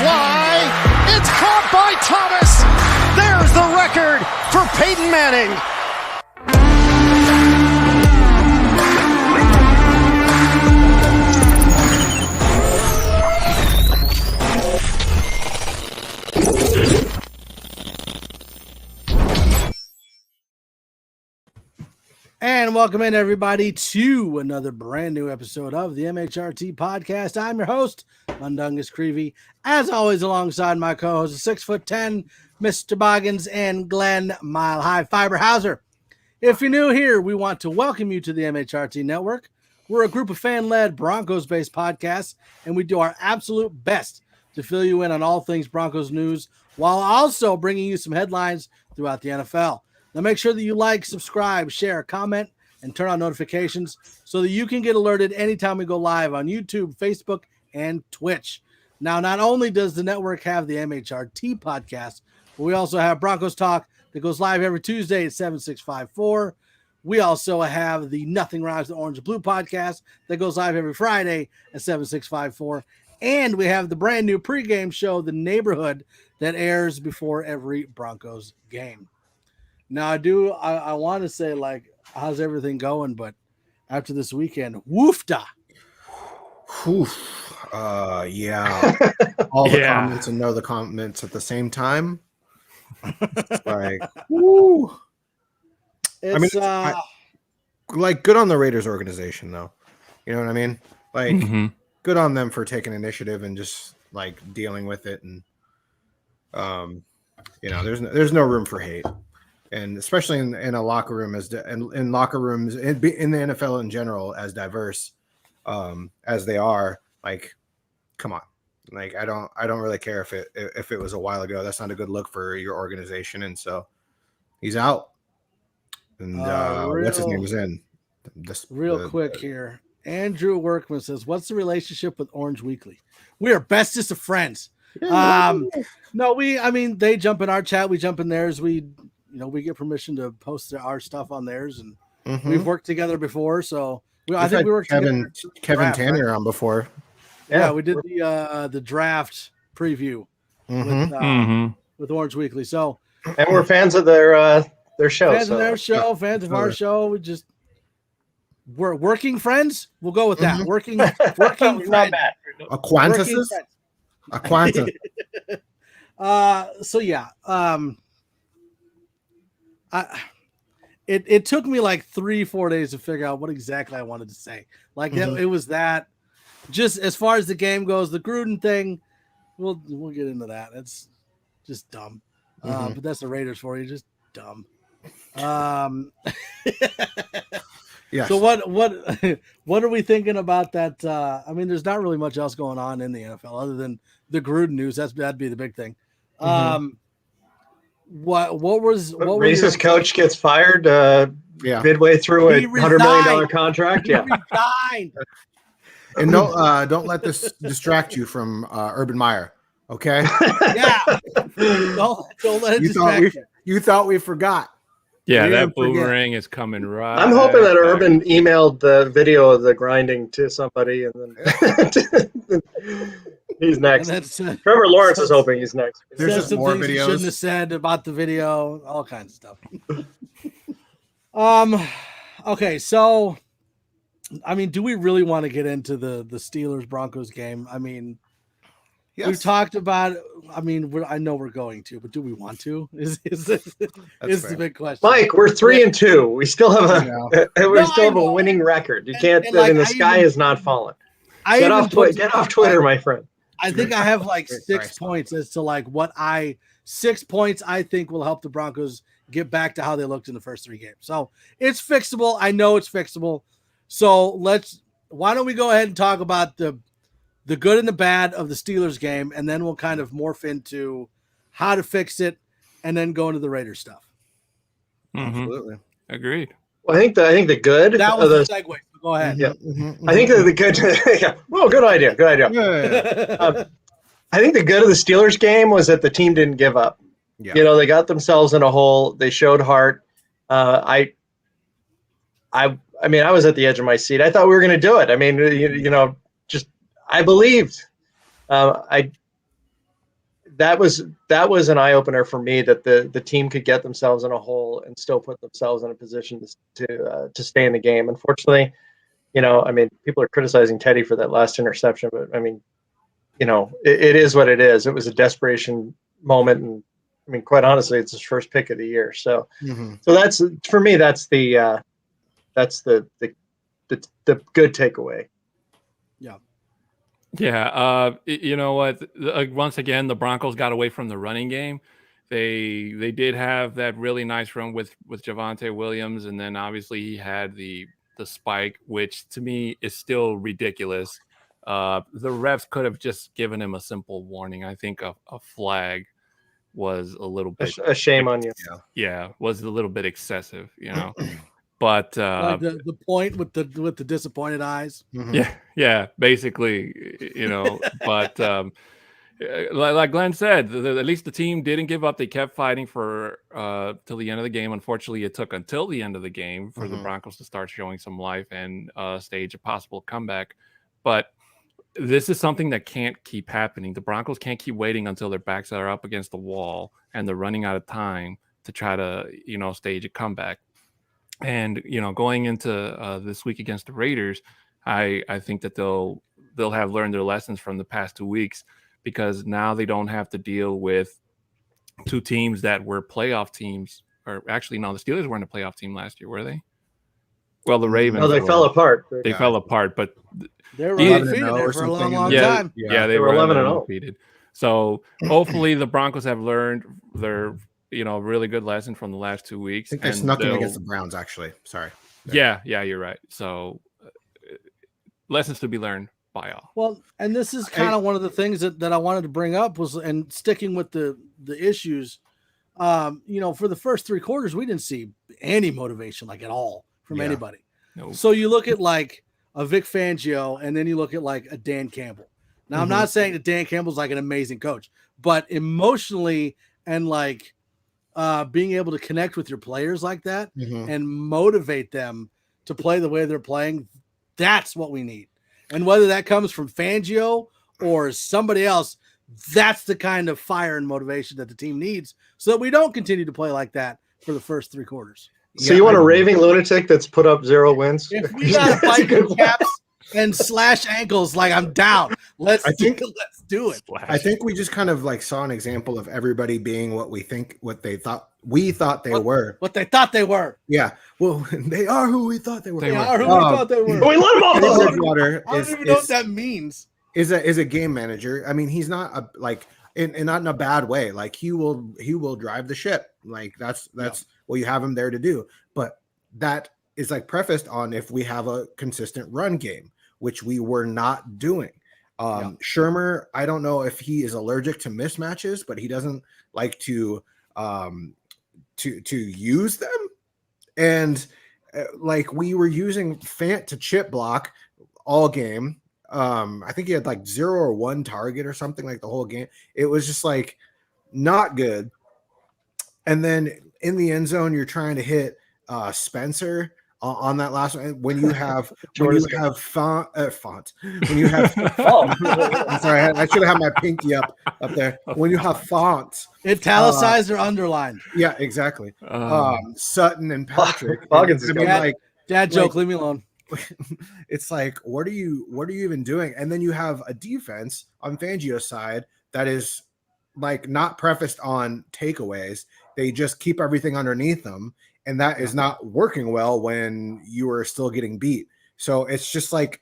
fly. It's caught by Thomas. There's the record for Peyton Manning. And welcome in, everybody, to another brand new episode of the MHRT Podcast. I'm your host, Mundungus Creevy, as always, alongside my co-host, 6'10", Mr. Boggins, and Glenn Mile High Fiber Hauser. If you're new here, we want to welcome you to the MHRT Network. We're a group of fan-led Broncos-based podcasts, and we do our absolute best to fill you in on all things Broncos news, while also bringing you some headlines throughout the NFL. Now make sure that you like, subscribe, share, comment, and turn on notifications so that you can get alerted anytime we go live on YouTube, Facebook, and Twitch. Now, not only does the network have the MHRT podcast, but we also have Broncos Talk that goes live every Tuesday at 7654. We also have the Nothing Rhymes with Orange and Blue podcast that goes live every Friday at 7654. And we have the brand new pregame show, The Neigh-borhood, that airs before every Broncos game. Now, I want to say, like, how's everything going? But after this weekend, woofda. Yeah. All the comments and know the comments at the same time. It's like, woo. It's, like, good on the Raiders organization, though. You know what I mean? Like, good on them for taking initiative and just, like, dealing with it. And, you know, there's no room for hate. And especially in a locker room in locker rooms in the NFL in general, as diverse as they are, like, come on, like I don't really care if it was a while ago. That's not a good look for your organization. And so he's out. And what's his name was in quick here. Andrew Workman says, "What's the relationship with Orange Weekly? We are bestest of friends." Yeah. They jump in our chat, we jump in theirs. We get permission to post our stuff on theirs, and we've worked together before. So I think we worked Kevin draft, Tanner right? On before. Yeah, we did the draft preview with Orange Weekly. So, and we're fans of their show. Fans of their show, fans of our show. We're working friends. We'll go with that. Working friends. Not bad. Acquaintances. Acquaintance. It took me like 3-4 days to figure out what exactly I wanted to say. Like it was that. Just as far as the game goes, the Gruden thing, we'll get into that. It's just dumb. But that's the Raiders for you, just dumb. Yes. So what are we thinking about that? There's not really much else going on in the NFL other than the Gruden news. That'd be the big thing. What was Reese's coach gets fired midway through a $100 million contract? Yeah. Resigned. And don't let this distract you from Urban Meyer, okay? Yeah. Don't let it distract you. You thought we forgot. Yeah, that boomerang is coming right. I'm hoping that Urban emailed the video of the grinding to somebody, and then he's next. Trevor Lawrence is hoping he's next. There's just more videos. You shouldn't have said about the video, all kinds of stuff. Okay, so do we really want to get into the Steelers Broncos game? Yes. We've talked about it. I know we're going to, but do we want to? Is the big question. Mike, we're 3-2. We still have a winning record. You can't. The sky is not falling. Get off Twitter, my friend. I think I have like 6 points as to like 6 points I think will help the Broncos get back to how they looked in the first 3 games. So it's fixable. I know it's fixable. So why don't we go ahead and talk about the good and the bad of the Steelers game, and then we'll kind of morph into how to fix it, and then go into the Raiders stuff. Absolutely. Agreed. Well, I think the good. That was the segue. Go ahead. Yeah. I think the good. Yeah. Well, good idea. Good idea. Yeah. I think the good of the Steelers game was that the team didn't give up. Yeah. They got themselves in a hole. They showed heart. I was at the edge of my seat. I thought we were going to do it. I believed. that was an eye opener for me, that the team could get themselves in a hole and still put themselves in a position to stay in the game. Unfortunately, I mean, people are criticizing Teddy for that last interception, but I mean, it is what it is. It was a desperation moment, and I mean, quite honestly, it's his first pick of the year. So, so that's, for me, that's the good takeaway. Yeah. Yeah. You know what? Once again, the Broncos got away from the running game. They did have that really nice run with Javonte Williams, and then obviously he had the spike, which to me is still ridiculous. The refs could have just given him a simple warning. I think a flag was a little bit a shame on you. Yeah, was a little bit excessive, But like the point with the disappointed eyes. Yeah, basically, But like Glenn said, at least the team didn't give up. They kept fighting for till the end of the game. Unfortunately, it took until the end of the game for the Broncos to start showing some life and stage a possible comeback. But this is something that can't keep happening. The Broncos can't keep waiting until their backs are up against the wall and they're running out of time to try to, stage a comeback. And, going into this week against the Raiders, I think that they'll have learned their lessons from the past 2 weeks, because now they don't have to deal with two teams that were playoff teams. Or actually, no, the Steelers weren't a playoff team last year, were they? Well, the Ravens. No, they fell apart. They fell apart, but they were undefeated there for a long time. Yeah, they were 11-0. So hopefully the Broncos have learned their really good lesson from the last 2 weeks. I think they snuck in against the Browns, actually. Sorry. Yeah, you're right. So lessons to be learned by all. Well, and this is kind of one of the things that I wanted to bring up was, and sticking with the issues, for the first 3 quarters, we didn't see any motivation, like at all, from anybody. Nope. So you look at like a Vic Fangio, and then you look at like a Dan Campbell. Now, I'm not saying that Dan Campbell's like an amazing coach, but emotionally and like being able to connect with your players like that and motivate them to play the way they're playing, that's what we need. And whether that comes from Fangio or somebody else, that's the kind of fire and motivation that the team needs so that we don't continue to play like that for the first 3 quarters. So you want a raving lunatic that's put up 0 wins? If we got to fight with caps and slash ankles, like, I'm down. Let's do it. I think we just kind of like saw an example of everybody being what we thought they were. What they thought they were. Yeah. Well, they are who we thought they were. They are who we thought they were. We let them off. Bridgewater I don't even know what that means. Is a game manager. I mean, he's not not in a bad way. Like he will drive the ship. Like that's what you have him there to do. But that is like prefaced on if we have a consistent run game, which we were not doing. Shermer, I don't know if he is allergic to mismatches, but he doesn't like to use them. And like we were using Fant to chip block all game. I think he had like 0 or 1 target or something like the whole game. It was just like not good. And then in the end zone, you're trying to hit Spencer on that last one. When you have font, when you have I'm sorry, I should have had my pinky up there. When you have fonts italicized or underlined. Yeah, exactly. Sutton and Patrick. Dad joke, leave me alone. It's like, what are you even doing? And then you have a defense on Fangio's side that is like not prefaced on takeaways. They just keep everything underneath them, and that is not working well when you are still getting beat. So it's just like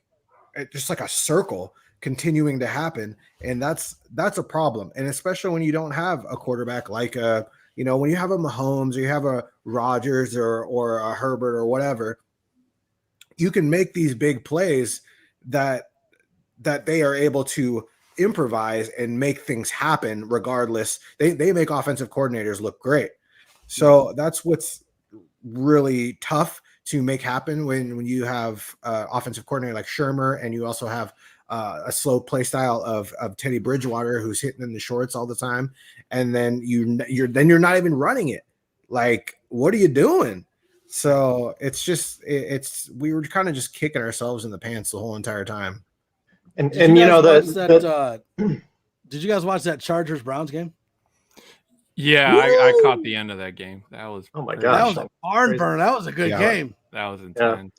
a circle continuing to happen, and that's a problem. And especially when you don't have a quarterback like when you have a Mahomes or you have a Rodgers or a Herbert or whatever, you can make these big plays that they are able to improvise and make things happen regardless. They make offensive coordinators look great. So that's what's really tough to make happen when you have offensive coordinator like Shermer, and you also have a slow play style of Teddy Bridgewater, who's hitting in the shorts all the time. And then you're not even running it. Like, what are you doing? So we were kind of just kicking ourselves in the pants the whole entire time. And Did you guys watch that Chargers Browns game? Yeah, I caught the end of that game. That was Oh my pretty- gosh. That was a barn burn. That was a good game. That was intense.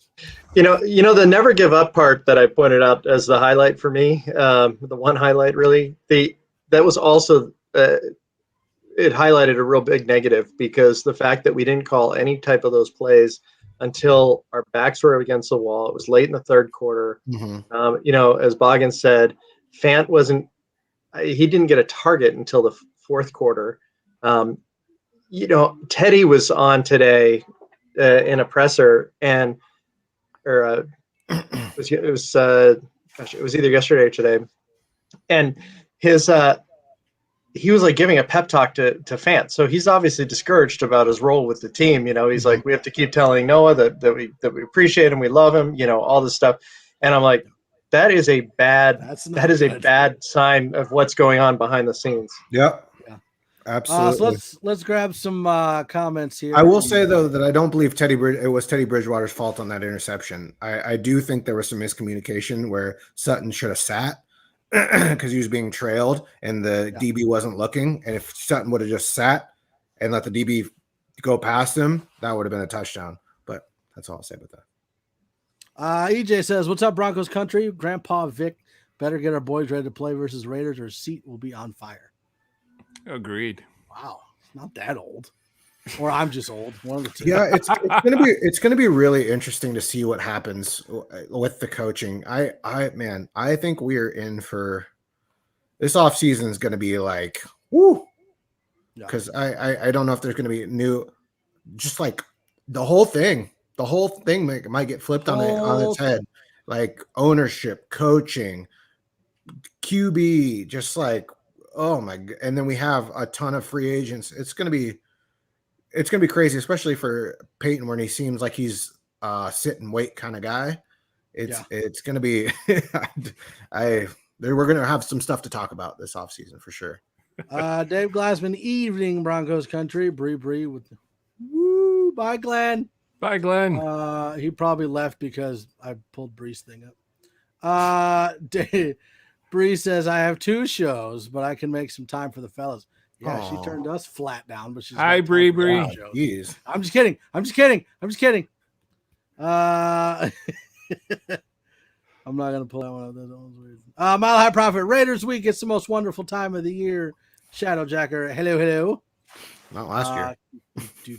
You know the never give up part that I pointed out as the highlight for me, the one highlight really. That was also it highlighted a real big negative, because the fact that we didn't call any type of those plays until our backs were against the wall. It was late in the third quarter. Mm-hmm. As Boggins said, Fant he didn't get a target until the fourth quarter. Teddy was on today in a presser, it was either yesterday or today, and he was like giving a pep talk to Fant. So he's obviously discouraged about his role with the team. He's like, we have to keep telling Noah that we appreciate him, we love him, all this stuff. And I'm like, that is a bad sign of what's going on behind the scenes. Yep. Absolutely. So let's grab some comments here. I will say though that I don't believe it was Teddy Bridgewater's fault on that interception. I do think there was some miscommunication where Sutton should have sat because he was being trailed and the DB wasn't looking. And if Sutton would have just sat and let the DB go past him, that would have been a touchdown. But that's all I'll say about that. EJ says, "What's up, Broncos country? Grandpa Vic better get our boys ready to play versus Raiders, or his seat will be on fire." Agreed. Wow, not that old, or I'm just old. One of the two. Yeah, it's gonna be really interesting to see what happens with the coaching. I think we're in for this offseason is gonna be like woo, because I don't know if there's gonna be new, just like the whole thing might get flipped on its head, like ownership, coaching, QB, just like. Oh my god! And then we have a ton of free agents. It's gonna be crazy, especially for Peyton, when he seems like he's sit and wait kind of guy. It's gonna be. We're gonna have some stuff to talk about this offseason for sure. Dave Glassman, evening Broncos country. Bree with woo. Bye, Glenn. Bye, Glenn. He probably left because I pulled Bree's thing up. Dave. Bree says, "I have 2 shows, but I can make some time for the fellas." Yeah, She turned us flat down, but she's hi, Bree. Wow, I'm just kidding. I'm not gonna pull that one up. Mile High Profit Raiders Week. It's the most wonderful time of the year. Shadowjacker, hello. Not last year.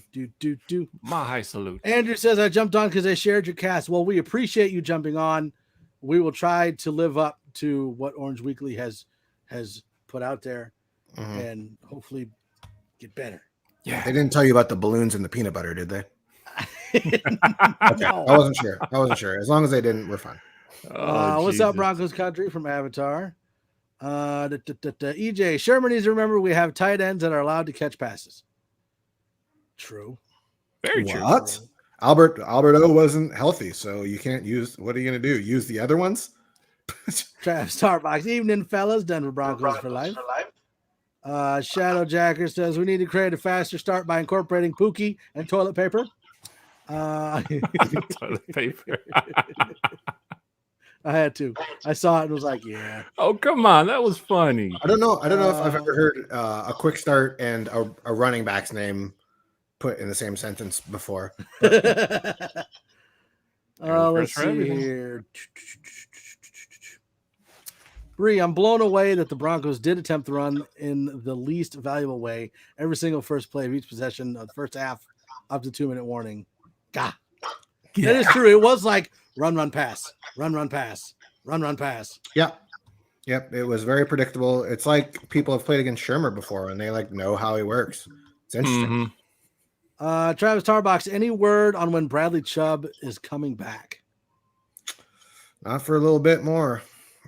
Do. My high salute. Andrew says, "I jumped on because I shared your cast." Well, we appreciate you jumping on. We will try to live up to what Orange Weekly has put out there, and hopefully get better. They didn't tell you about the balloons and the peanut butter, did they? Okay. No. I wasn't sure. As long as they didn't, we're fine. What's up, Broncos country from Avatar? EJ Sherman needs to remember we have tight ends that are allowed to catch passes. True. Very true. What? Alberto wasn't healthy, so you can't use. What are you going to do? Use the other ones? Travis Starbucks, evening fellas, Denver Broncos for life. Shadowjacker says we need to create a faster start by incorporating Pookie and toilet paper. Toilet paper. I had to. I saw it and was like, yeah. Oh, come on. That was funny. I don't know if I've ever heard a quick start and a running back's name put in the same sentence before. Let's see here. Bree, I'm blown away that the Broncos did attempt the run in the least valuable way. Every single first play of each possession of the first half up to 2-minute warning. That is true. It was like run, pass, run, pass. Yeah. Yep. It was very predictable. It's like people have played against Shermer before and they know how he works. It's interesting. Travis Tarbox, any word on when Bradley Chubb is coming back? Not for a little bit more.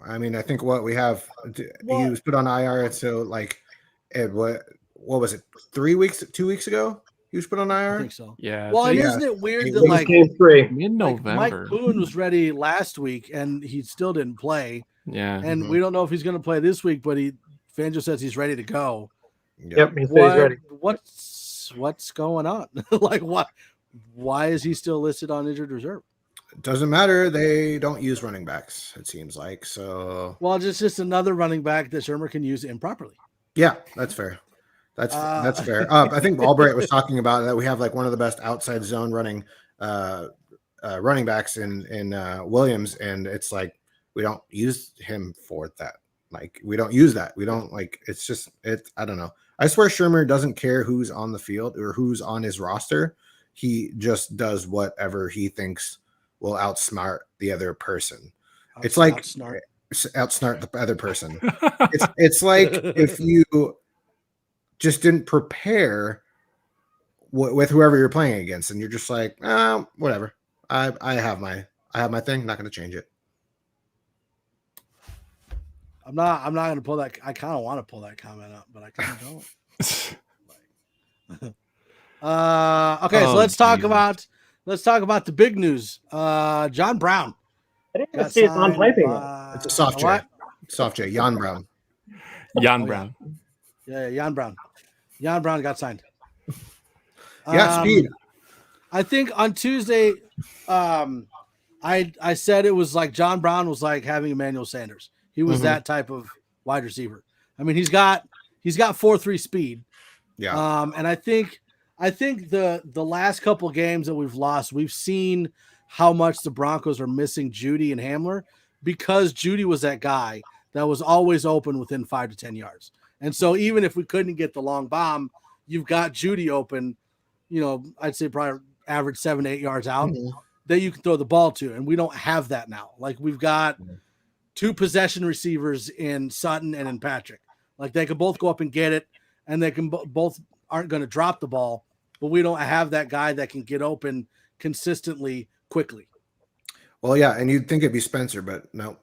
I mean, I think what we have, he was put on IR. So what was it? 2 weeks ago? He was put on IR. I think so. Yeah. Well, isn't it weird that mid-November, Mike Boone was ready last week and he still didn't play. Yeah. And we don't know if he's going to play this week, but Fangio says he's ready to go. Yep, he said he's ready. What's going on? Like what? Why is he still listed on injured reserve? It doesn't matter. They don't use running backs, it seems like. So Well, just another running back that Shermer can use improperly. yeah, that's fair. That's fair. I think Albright was talking about that we have like one of the best outside zone running running backs in Williams, and it's like we don't use him for that. Like we don't use that. We don't like. It's just I don't know. I swear Shermer doesn't care who's on the field or who's on his roster. He just does whatever he thinks will outsmart the other person. It's like outsmart the other person. It's like if you just didn't prepare with whoever you're playing against, and you're just like, whatever. I have my thing. Not going to change it. I'm not going to pull that. I kind of want to pull that comment up, but I kind of don't. Okay, so let's talk about the big news. John Brown. I didn't even see it's on typing. It's a soft J. Soft J. Jan Brown. Jan Brown. Yeah, Jan Brown. Jan Brown got signed. Yeah, speed. I think on Tuesday, I said it was like John Brown was like having Emmanuel Sanders. He was that type of wide receiver. I mean, he's got 4.3 speed. Yeah. And I think the last couple of games that we've lost, we've seen how much the Broncos are missing Judy and Hamler, because Judy was that guy that was always open within 5 to 10 yards. And so even if we couldn't get the long bomb, you've got Judy open, I'd say probably average 7 to 8 yards out that you can throw the ball to. And we don't have that now. Like we've got 2 possession receivers in Sutton and in Patrick. Like they can both go up and get it, and they can both aren't going to drop the ball, but we don't have that guy that can get open consistently quickly. Well, yeah, and you'd think it'd be Spencer, but no,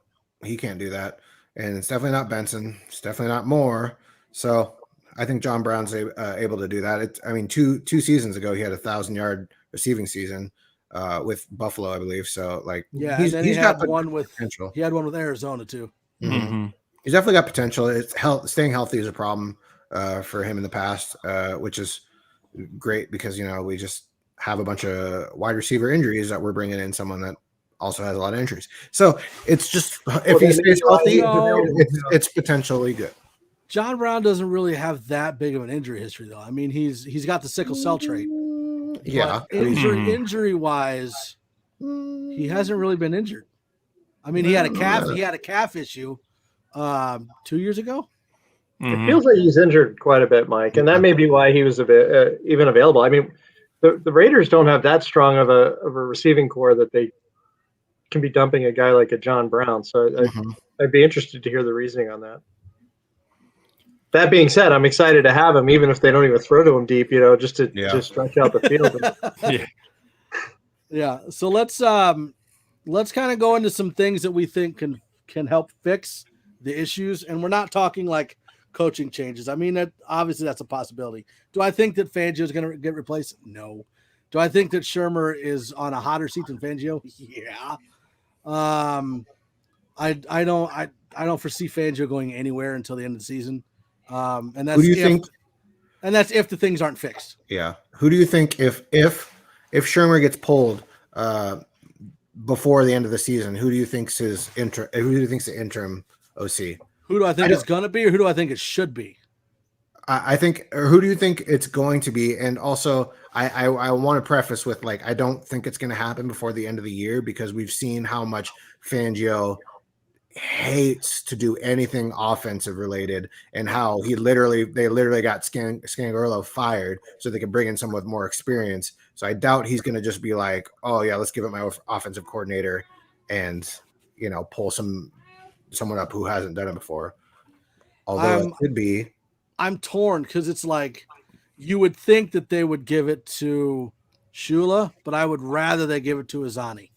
he can't do that. And it's definitely not Benson. It's definitely not Moore. So I think John Brown's able to do that. I mean, two seasons ago, he had 1,000-yard receiving season with Buffalo, I believe. So, like, he's got one with potential. He had one with Arizona too. Mm-hmm. He's definitely got potential. It's staying healthy is a problem for him in the past, which is great because we just have a bunch of wide receiver injuries that we're bringing in someone that also has a lot of injuries. So it's just if he stays healthy, it's potentially good. John Brown doesn't really have that big of an injury history, though. I mean, he's got the sickle cell trait. Yeah, injury wise, he hasn't really been injured. I mean, he had a calf issue 2 years ago. It feels like he's injured quite a bit, Mike, and that may be why he was even available. I mean, the Raiders don't have that strong of a receiving core that they can be dumping a guy like a John Brown. So I'd be interested to hear the reasoning on that. That being said, I'm excited to have him, even if they don't even throw to him deep, just to just stretch out the field. Yeah. So let's kind of go into some things that we think can help fix the issues, and we're not talking like coaching changes. I mean, obviously that's a possibility. Do I think that Fangio is going to get replaced? No. Do I think that Shermer is on a hotter seat than Fangio? Yeah. I don't foresee Fangio going anywhere until the end of the season. And that's that's if the things aren't fixed. Yeah. Who do you think if Shermer gets pulled before the end of the season, who do you think's the interim OC? Who do I think it's going to be, or who do I think it should be? I think, or who do you think it's going to be? And also, I want to preface with, like, I don't think it's going to happen before the end of the year, because we've seen how much Fangio hates to do anything offensive related, and how they literally got Scangarello fired so they could bring in someone with more experience. So I doubt he's going to just be like, oh yeah, let's give it my offensive coordinator and pull someone up who hasn't done it before. Although it could be. I'm torn, because it's like you would think that they would give it to Shula, but I would rather they give it to Azani.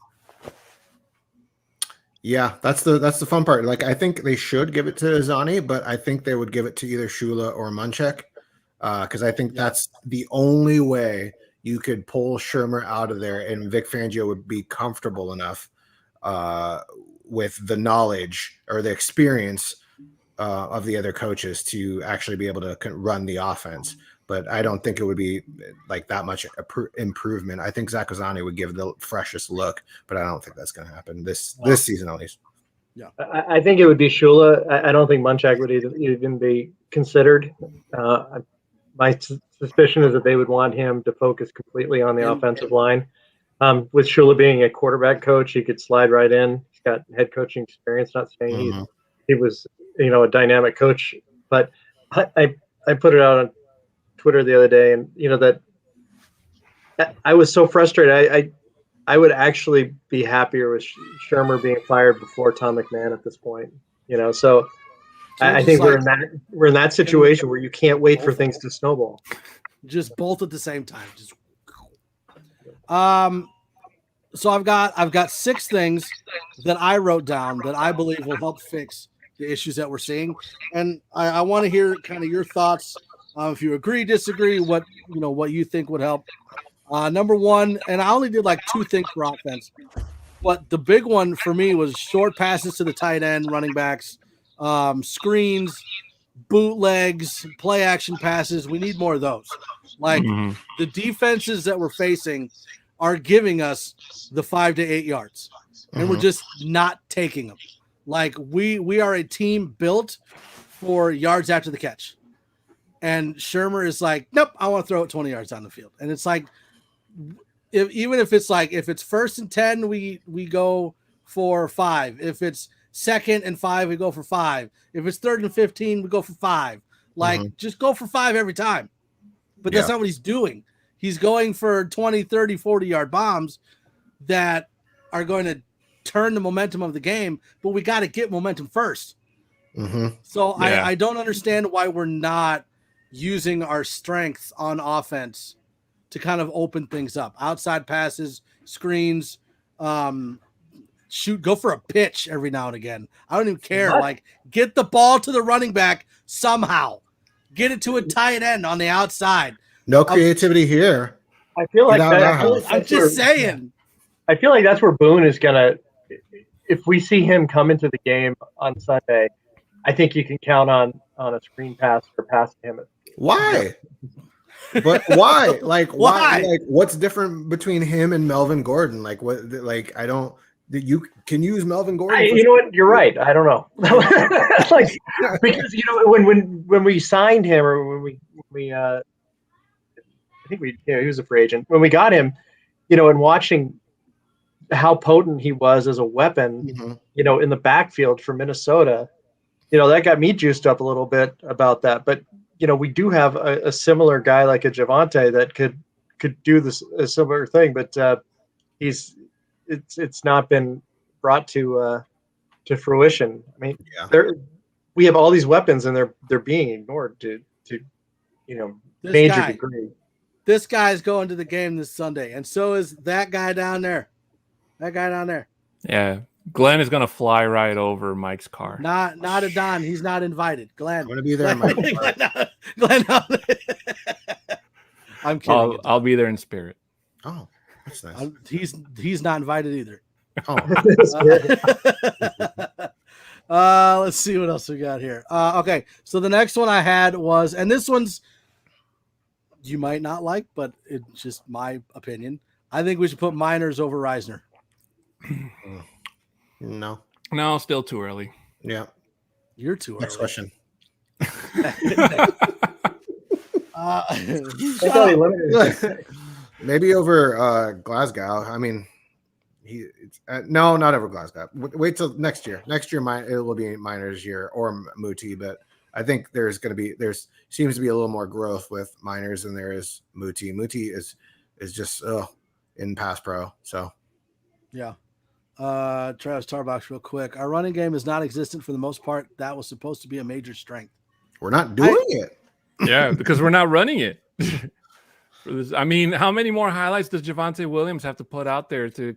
Yeah, that's the fun part. Like, I think they should give it to Azani, but I think they would give it to either Shula or Munchak, because I think that's the only way you could pull Shermer out of there, and Vic Fangio would be comfortable enough with the knowledge or the experience of the other coaches to actually be able to run the offense. But I don't think it would be like that much improvement. I think Zach Ozani would give the freshest look, but I don't think that's going to happen this season at least. Yeah, I think it would be Shula. I don't think Munchak would even be considered. My suspicion is that they would want him to focus completely on the offensive line. With Shula being a quarterback coach, he could slide right in. He's got head coaching experience. Not saying he was a dynamic coach, but I put it out on Twitter the other day, and that I was so frustrated. I would actually be happier with Shermer being fired before Tom McMahon at this point. So I think we're in that situation where you can't wait for things to snowball. Just both at the same time. So I've got 6 things that I wrote down that I believe will help fix the issues that we're seeing, and I want to hear kind of your thoughts. If you agree, disagree, what you think would help. Number 1, and I only did like 2 things for offense, but the big one for me was short passes to the tight end, running backs, screens, bootlegs, play action passes. We need more of those. Like the defenses that we're facing are giving us the 5 to 8 yards, and we're just not taking them. Like we are a team built for yards after the catch. And Shermer is like, nope, I want to throw it 20 yards down the field. And it's like, if it's 1st and 10, we go for 5. If it's 2nd and 5, we go for 5. If it's 3rd and 15, we go for 5. Like, just go for 5 every time. But that's not what he's doing. He's going for 20, 30, 40-yard bombs that are going to turn the momentum of the game, but we got to get momentum first. So I don't understand why we're not using our strengths on offense to kind of open things up. Outside passes, screens, go for a pitch every now and again. I don't even care. Like, get the ball to the running back somehow. Get it to a tight end on the outside. No creativity here. I feel like I'm just saying. I feel like that's where Boone is gonna. If we see him come into the game on Sunday, I think you can count on a screen pass or pass to him. Why? But why? Like why? Like what's different between him and Melvin Gordon? Like what? Like I don't. You can use Melvin Gordon. You know what? You're right. I don't know. Like because when we signed him or when we I think he was a free agent when we got him, and watching how potent he was as a weapon, in the backfield for Minnesota, that got me juiced up a little bit about that. But we do have a similar guy like a Javonte that could do a similar thing, but it's not been brought to fruition. I mean, we have all these weapons and they're being ignored to major degree. This guy's going to the game this Sunday, and so is that guy down there. Yeah, Glenn is gonna fly right over Mike's car. Not a Don. He's not invited. Glenn, I'm gonna be there. Mike. Glenn, I'm kidding. I'll be there in spirit. Oh, that's nice. He's not invited either. Oh. Let's see what else we got here. Okay, so the next one I had was, and this one's you might not like, but it's just my opinion. I think we should put Miners over Reisner. No, still too early. Yeah, you're too early. Next question. Maybe over Glasgow. I mean, no, not over Glasgow. Wait till next year. Next year, it will be Miners' year or Muti. But I think there seems to be a little more growth with Miners than there is Muti. Muti is just in pass pro. So yeah. Travis Tarbox, real quick. Our running game is not existent for the most part. That was supposed to be a major strength. We're not doing it. Yeah, because we're not running it. I mean, how many more highlights does Javonte Williams have to put out there to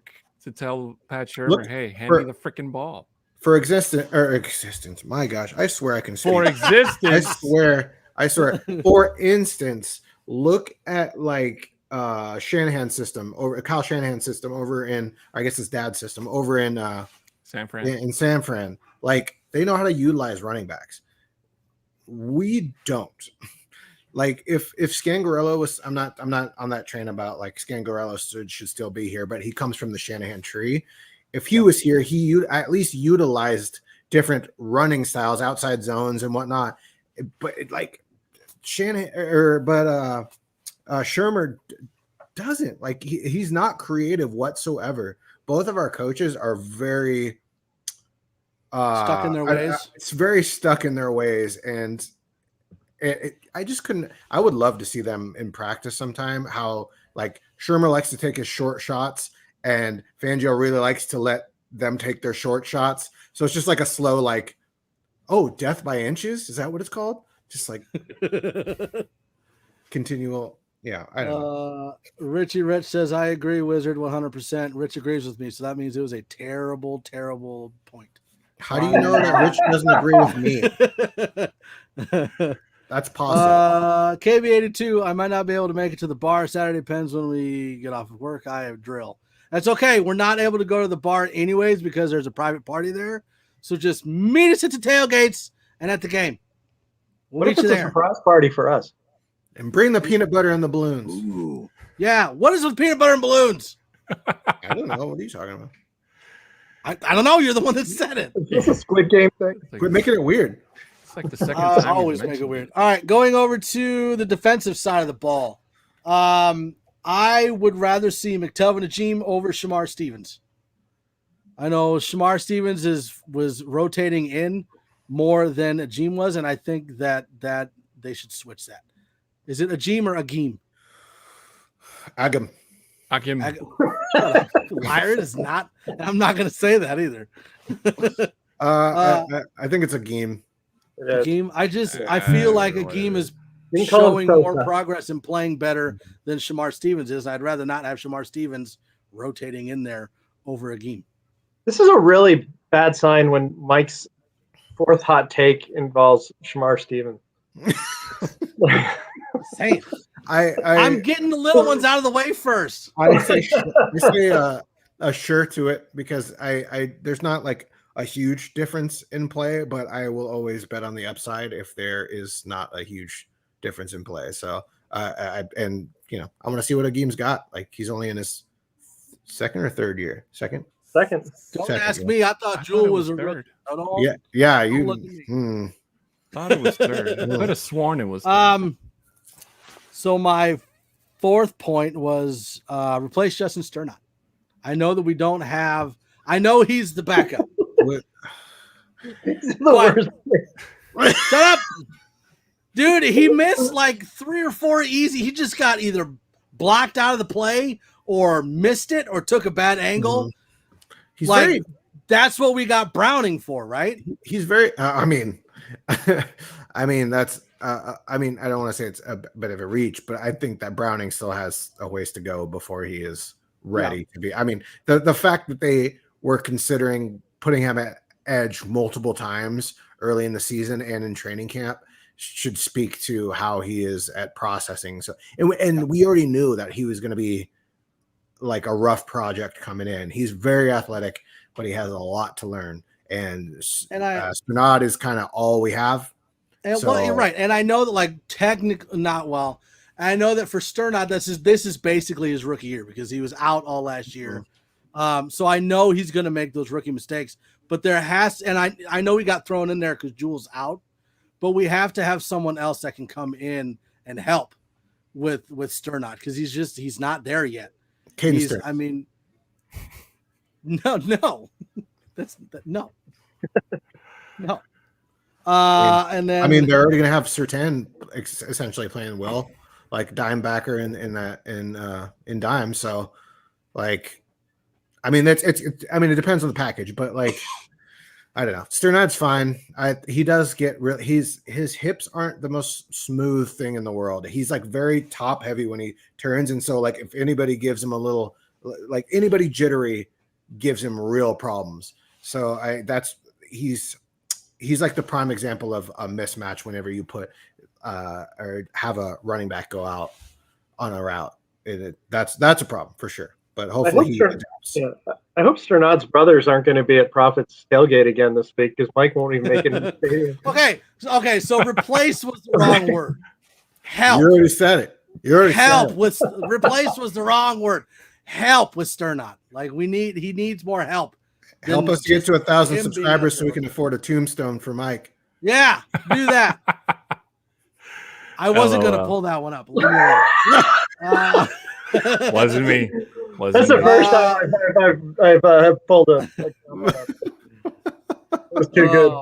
tell Pat Shermer, hey, hand me the freaking ball? For existence. My gosh, I swear I can speak. For existence. I swear. For instance, look at like Shanahan's system over Kyle Shanahan's system over in, I guess his dad's system over in San Fran. In San Fran. Like they know how to utilize running backs. we don't. Like if Scangarello was, I'm not on that train about like Scangarello should still be here, but he comes from the Shanahan tree. If he was here, he at least utilized different running styles, outside zones and whatnot. But Shurmur doesn't. Like he's not creative whatsoever. Both of our coaches are very stuck in their ways. It's very stuck in their ways, and I just couldn't. I would love to see them in practice sometime. How like Shurmur likes to take his short shots, and Fangio really likes to let them take their short shots. So it's just like a slow, like, oh, death by inches. Is that what it's called? Just like continual. Yeah, I don't know. Richie Rich says, I agree, Wizard, 100%. Rich agrees with me. So that means it was a terrible, terrible point. How do you know that Rich doesn't agree with me? That's possible. KB82, I might not be able to make it to the bar Saturday. Depends when we get off of work. I have drill. That's okay. We're not able to go to the bar anyways because there's a private party there. So just meet us at the tailgates and at the game. What if it's a surprise party for us? And bring the peanut butter and the balloons. Ooh. Yeah. What is with peanut butter and balloons? I don't know. What are you talking about? I don't know. You're the one that said it. Is this a Squid Game thing? Quit making it weird. It's like the second time. Always make it weird. All right. Going over to the defensive side of the ball. I would rather see McTelvin Ajim over Shamar Stevens. I know Shamar Stevens was rotating in more than Ajim was, and I think that they should switch that. Is it Ajim or Agim? Agim. Liar, it is not. I'm not going to say that either. I think it's a game. Agim. I feel like Agim is showing more progress and playing better than Shamar Stevens is. I'd rather not have Shamar Stevens rotating in there over Agim. This is a really bad sign when Mike's fourth hot take involves Shamar Stevens. Same. I'm getting the little ones out of the way first. I say a sure to it because I there's not like a huge difference in play, but I will always bet on the upside if there is not a huge difference in play. So I want to see what Agim's got. Like he's only in his second or third year. Second. Don't ask me. I thought Jewel was a third. Yeah. You thought it was third. I could have sworn it was third. So my fourth point was replace Justin Sternot. I know that we don't have. I know he's the backup. Shut up, dude. He missed like 3 or 4 easy. He just got either blocked out of the play or missed it or took a bad angle. He's like that's what we got Browning for, right? He's very. I mean, that's. I don't want to say it's a bit of a reach, but I think that Browning still has a ways to go before he is ready to be. I mean, the fact that they were considering putting him at edge multiple times early in the season and in training camp should speak to how he is at processing. So, and we already knew that he was going to be like a rough project coming in. He's very athletic, but he has a lot to learn. And Sternad is kind of all we have. And, well, you're right. And I know that like technically not well. I know that for Sternad, this is basically his rookie year because he was out all last year. So I know he's going to make those rookie mistakes, but there has, and I know he got thrown in there because Jules out, but we have to have someone else that can come in and help with Sternad because he's not there yet. I mean, no, that's no. And then they're already going to have Surtain essentially playing well, like dime backer in dime. So, like, it depends on the package, but like, I don't know. Sternad's fine. He does get his hips aren't the most smooth thing in the world. He's like very top heavy when he turns, and so like if anybody gives him a little, like anybody jittery, gives him real problems. So he's like the prime example of a mismatch whenever you put or have a running back go out on a route. That's a problem for sure. but hopefully he adapts. Yeah, I hope Sternad's brothers aren't going to be at Prophet's tailgate again this week because Mike won't even make it in the stadium. Okay. So replace was the wrong word. Help. You already said it. Replace was the wrong word. Help with Sternad. Like he needs more help. Help us get to 1,000 subscribers so we can afford a tombstone for Mike. Yeah, do that. I wasn't going to pull that one up. Leave me alone. Wasn't me. That's the first time I've pulled a. It was too good.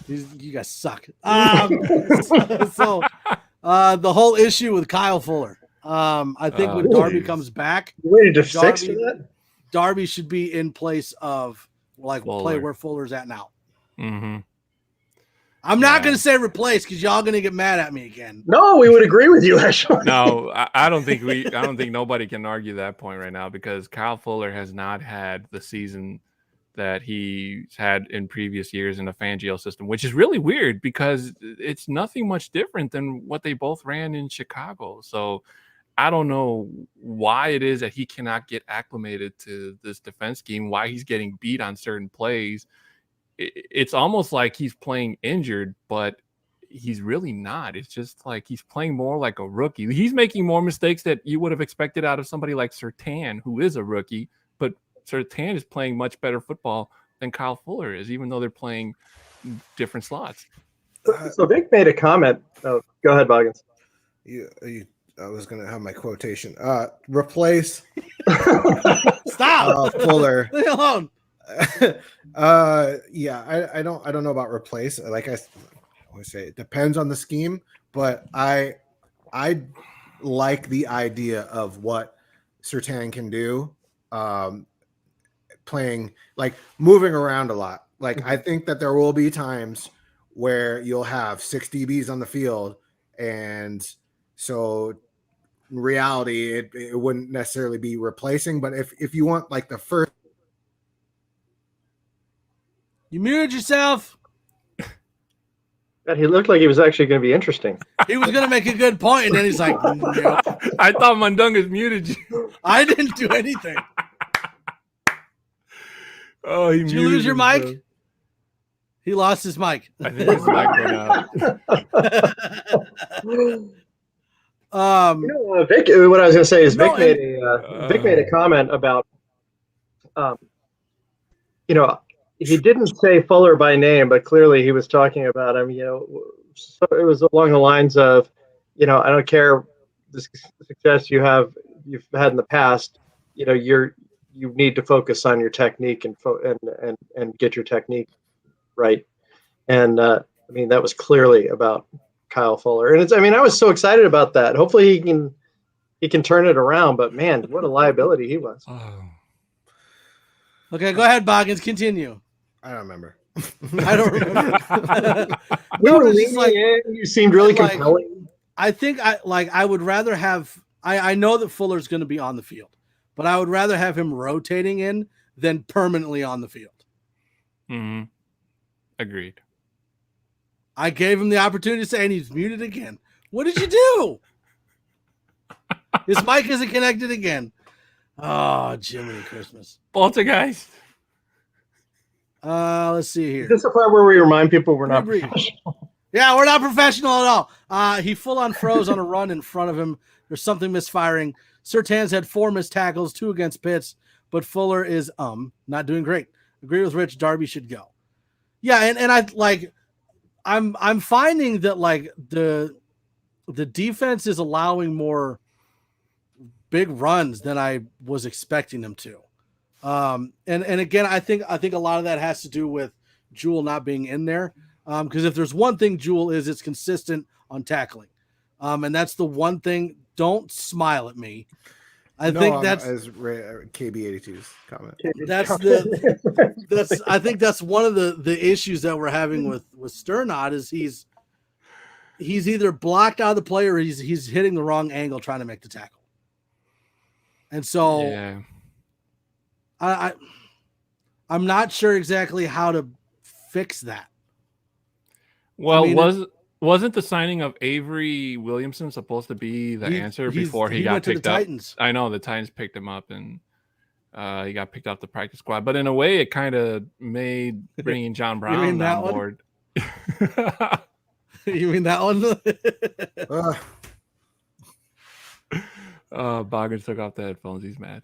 If you guys suck. The whole issue with Kyle Fuller. I think when Darby comes back, waited to fix that. Darby should be in place of play where Fuller's at now. Mm-hmm. I'm not going to say replace because y'all going to get mad at me again. No, we would agree with you, actually. No, I don't think nobody can argue that point right now because Kyle Fuller has not had the season that he's had in previous years in the Fangio system, which is really weird because it's nothing much different than what they both ran in Chicago. So I don't know why it is that he cannot get acclimated to this defense scheme, why he's getting beat on certain plays. It's almost like he's playing injured, but he's really not. It's just like he's playing more like a rookie. He's making more mistakes that you would have expected out of somebody like Surtain, who is a rookie, but Surtain is playing much better football than Kyle Fuller is, even though they're playing different slots. So Vic made a comment. Oh, go ahead, Boggins. I was going to have my quotation. Replace Stop Fuller. Leave me alone. I don't know about replace. Like I always say, it depends on the scheme, but I like the idea of what Surtain can do, playing like moving around a lot. Like I think that there will be times where you'll have 6 DBs on the field, and so in reality it wouldn't necessarily be replacing, but if you want like the first. You muted yourself. God, he looked like he was actually going to be interesting. He was going to make a good point, and then he's like, nope. I thought Mundungus muted you. I didn't do anything. Oh, Did you lose your mic? Bro. He lost his mic. I think his mic went out. Vic, what I was going to say is Vic made a comment about, he didn't say Fuller by name, but clearly he was talking about him. So it was along the lines of, I don't care the success you've had in the past. You need to focus on your technique and get your technique right. And that was clearly about Kyle Fuller. And I was so excited about that. Hopefully he can turn it around. But man, what a liability he was. Okay, go ahead, Boggins. Continue. I don't remember. I don't remember. You seemed really compelling. I think I would rather have. I know that Fuller's going to be on the field, but I would rather have him rotating in than permanently on the field. Mm-hmm. Agreed. I gave him the opportunity to say, and he's muted again. What did you do? His mic isn't connected again. Oh, Jiminy Christmas. Poltergeist. Let's see here. Is this the part where we remind people we're not professional? Yeah, we're not professional at all. He full on froze on a run in front of him. There's something misfiring. Surtain's had 4 missed tackles, 2 against Pitts, but Fuller is not doing great. Agree with Rich. Darby should go. Yeah, and I'm finding that like the defense is allowing more big runs than I was expecting them to. And again, I think a lot of that has to do with Jewel not being in there. Because if there's one thing Jewel is, it's consistent on tackling. And that's the one thing. Don't smile at me. I think that's as KB82's comment. I think that's one of the issues that we're having with Sternad is he's either blocked out of the play or he's hitting the wrong angle trying to make the tackle. And so yeah. I'm not sure exactly how to fix that. Well, Wasn't the signing of Avery Williamson supposed to be the answer before he got went to picked the up? Titans. I know the Titans picked him up and he got picked off the practice squad. But in a way, it kind of made bringing John Brown on board. You mean that one? Boggins took off the headphones. He's mad.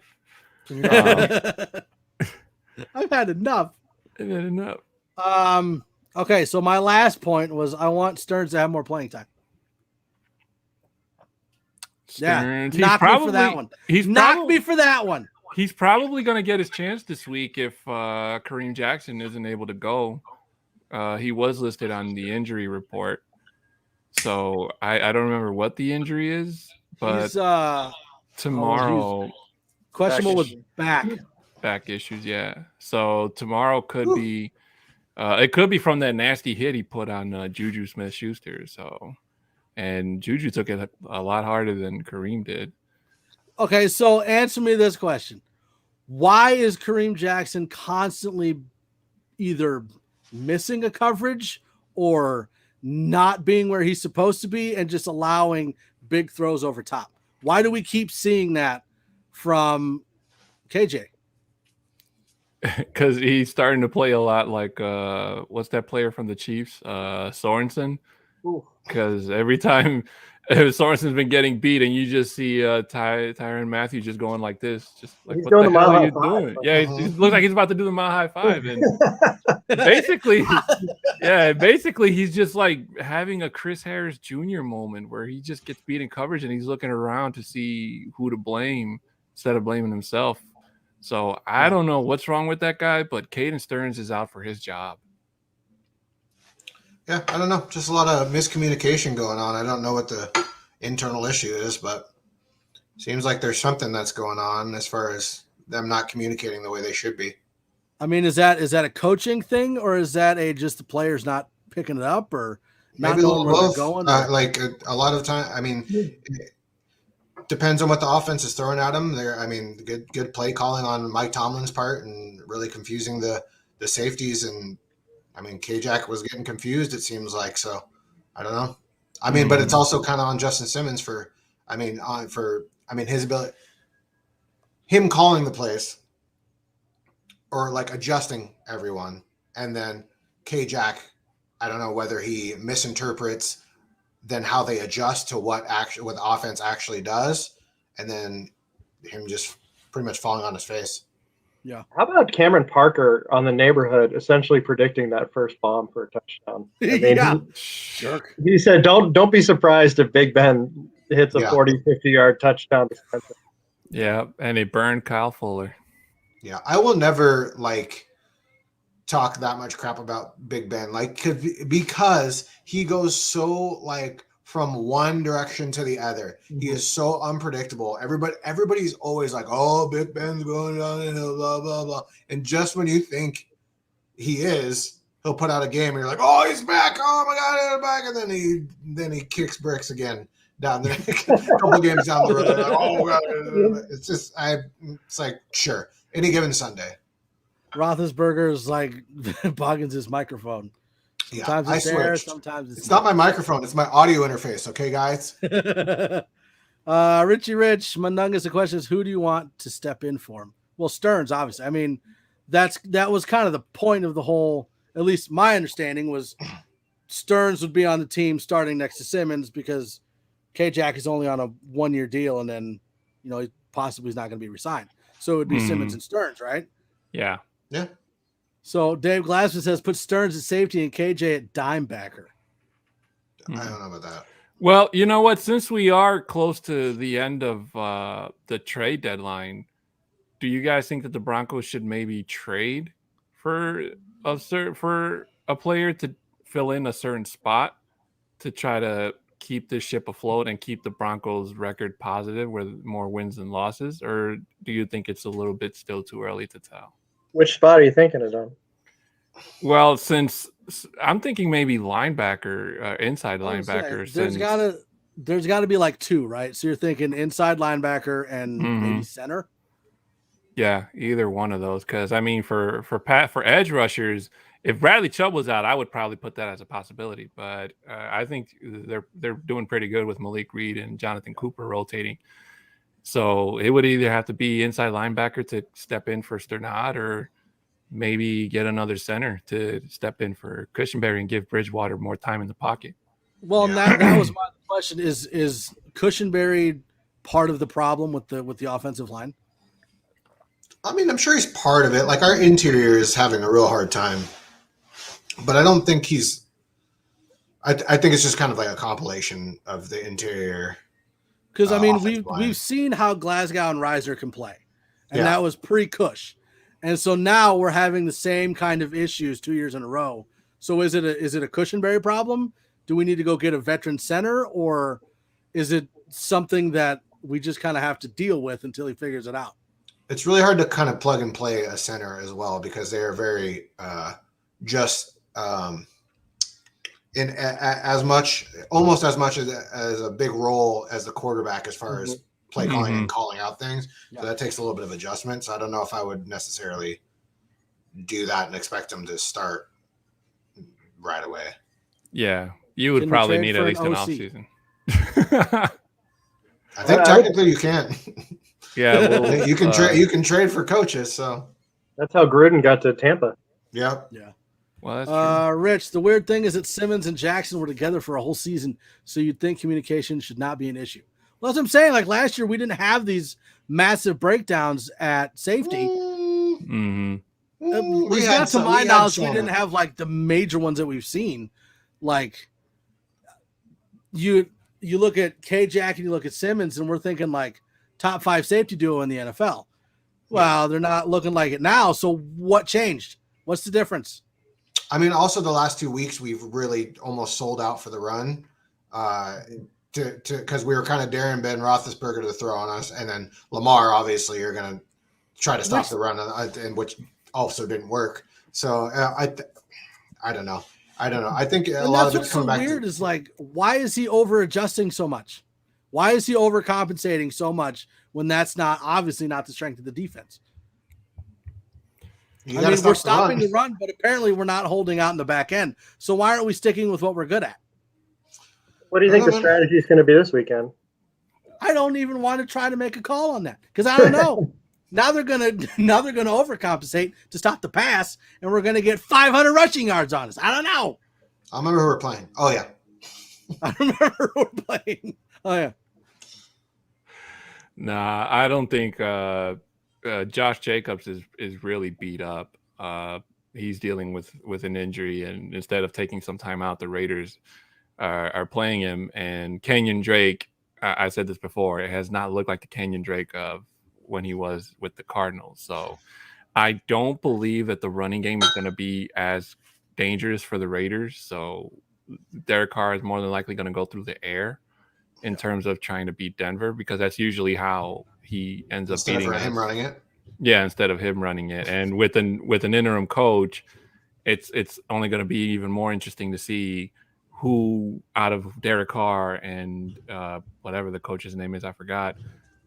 I've had enough. I've had enough. Okay, so my last point was I want Stearns to have more playing time. Stearns, knock me for that one. Knock me for that one. He's probably going to get his chance this week if Kareem Jackson isn't able to go. He was listed on the injury report. So I don't remember what the injury is, but he's, tomorrow. Questionable with back issues, yeah. So tomorrow could be it could be from that nasty hit he put on Juju Smith-Schuster. So, and Juju took it a lot harder than Kareem did. Okay, so answer me this question. Why is Kareem Jackson constantly either missing a coverage or not being where he's supposed to be and just allowing big throws over top? Why do we keep seeing that from KJ? Because he's starting to play a lot like what's that player from the Chiefs, Sorensen? Because every time Sorensen's been getting beat, and you just see Tyrann Mathieu just going like this, just like he's what the hell are you five. doing? Yeah, he looks like he's about to do the mile high five, and basically he's just like having a Chris Harris Jr. moment where he just gets beat in coverage and he's looking around to see who to blame instead of blaming himself. So I don't know what's wrong with that guy, but Caden Stearns is out for his job. Yeah, I don't know. Just a lot of miscommunication going on. I don't know what the internal issue is, but seems like there's something that's going on as far as them not communicating the way they should be. I mean, is that a coaching thing, or is that just the players not picking it up, or not knowing where they're going? Like a lot of time. I mean, it depends on what the offense is throwing at them. Good play calling on Mike Tomlin's part and really confusing the safeties. And I mean, K-Jack was getting confused, it seems like. So I don't know. I mean, but it's also kind of on Justin Simmons his ability, him calling the plays or like adjusting everyone. And then K-Jack, I don't know whether he misinterprets then how they adjust to what the offense actually does, and then him just pretty much falling on his face. Yeah. How about Cameron Parker on the Neighborhood essentially predicting that first bomb for a touchdown? I mean, jerk. He said, don't be surprised if Big Ben hits a 40, 50-yard touchdown. Yeah, and he burned Kyle Fuller. Yeah, I will never talk that much crap about Big Ben, because he goes so from one direction to the other. Mm-hmm. He is so unpredictable. Everybody's always like, "Oh, Big Ben's going down the hill, blah blah blah," and just when you think he is, he'll put out a game, and you're like, "Oh, he's back! Oh my God, he's back!" And then he kicks bricks again down there, a couple games down the road. Like, oh God, it's like sure, any given Sunday. Roethlisberger's like Boggins' microphone. Sometimes it's there, sometimes it's not my microphone. It's my audio interface. Okay, guys. Richie Rich, Mundungus, the question is, who do you want to step in for him? Well, Stearns, obviously. I mean, that was kind of the point of the whole, at least my understanding was Stearns would be on the team starting next to Simmons because K-Jack is only on a 1-year deal, and then, he possibly is not going to be re-signed. So it would be Simmons and Stearns, right? Yeah. Yeah. So Dave Glassman says put Stearns at safety and KJ at dime backer. I don't know about that. Well, you know what? Since we are close to the end of the trade deadline, do you guys think that the Broncos should maybe trade for a player to fill in a certain spot to try to keep this ship afloat and keep the Broncos record positive with more wins than losses? Or do you think it's a little bit still too early to tell? Which spot are you thinking of, Don? Well, since I'm thinking maybe linebacker, inside linebacker. There's got to be like two, right? So you're thinking inside linebacker and maybe center. Yeah, either one of those. Because I mean, for edge rushers, If Bradley Chubb was out, I would probably put that as a possibility. But I think they're doing pretty good with Malik Reed and Jonathan Cooper rotating. So it would either have to be inside linebacker to step in for Sternad, or maybe get another center to step in for Cushenberry and give Bridgewater more time in the pocket. Well, that was my question. Is Cushenberry part of the problem with the offensive line? I mean, I'm sure he's part of it. Like, our interior is having a real hard time, but I don't think he's. I think it's just kind of like a compilation of the interior. Because I mean, we've seen how Glasgow and Reiser can play, and that was pre-Cush, and so now we're having the same kind of issues 2 years in a row. So is it a Cushenberry problem? Do we need to go get a veteran center, or is it something that we just kind of have to deal with until he figures it out? It's really hard to kind of plug and play a center as well, because they are very in almost as much as a big role as the quarterback as far as play calling and calling out things. Yeah. So that takes a little bit of adjustment. So I don't know if I would necessarily do that and expect them to start right away. Yeah, you would probably need at least an off season. I think technically you can. Yeah, well, you can trade for coaches. So that's how Gruden got to Tampa. Yeah. Well, that's true. Rich, the weird thing is that Simmons and Jackson were together for a whole season, so you'd think communication should not be an issue. Well, that's what I'm saying. Like last year, we didn't have these massive breakdowns at safety. Mm-hmm. To my knowledge, we didn't have like the major ones that we've seen. Like you look at K-Jack and you look at Simmons, and we're thinking like top 5 safety duo in the NFL. Well, they're not looking like it now. So what changed? What's the difference? I mean, also the last 2 weeks, we've really almost sold out for the run because we were kind of daring Ben Roethlisberger to throw on us. And then Lamar, obviously, you're going to try to stop the run, and which also didn't work. So I don't know. I think a lot of it's coming back. What's so weird is like, why is he over adjusting so much? Why is he overcompensating so much when that's obviously not the strength of the defense? We're stopping the run, but apparently we're not holding out in the back end. So why aren't we sticking with what we're good at? What do you think the strategy is going to be this weekend? I don't even want to try to make a call on that because I don't know. Now they're gonna overcompensate to stop the pass, and we're gonna get 500 rushing yards on us. I don't know. I remember who we're playing. Oh yeah, I remember who we're playing. Oh yeah. Nah, I don't think Josh Jacobs is really beat up. He's dealing with an injury, and instead of taking some time out, the Raiders are playing him. And Kenyon Drake, I said this before, it has not looked like the Kenyon Drake of when he was with the Cardinals. So I don't believe that the running game is going to be as dangerous for the Raiders. So Derek Carr is more than likely going to go through the air in terms of trying to beat Denver, because that's usually how he ends up beating us. Him running it. Yeah, instead of him running it. And with an interim coach, it's only going to be even more interesting to see who out of Derek Carr and whatever the coach's name is, I forgot,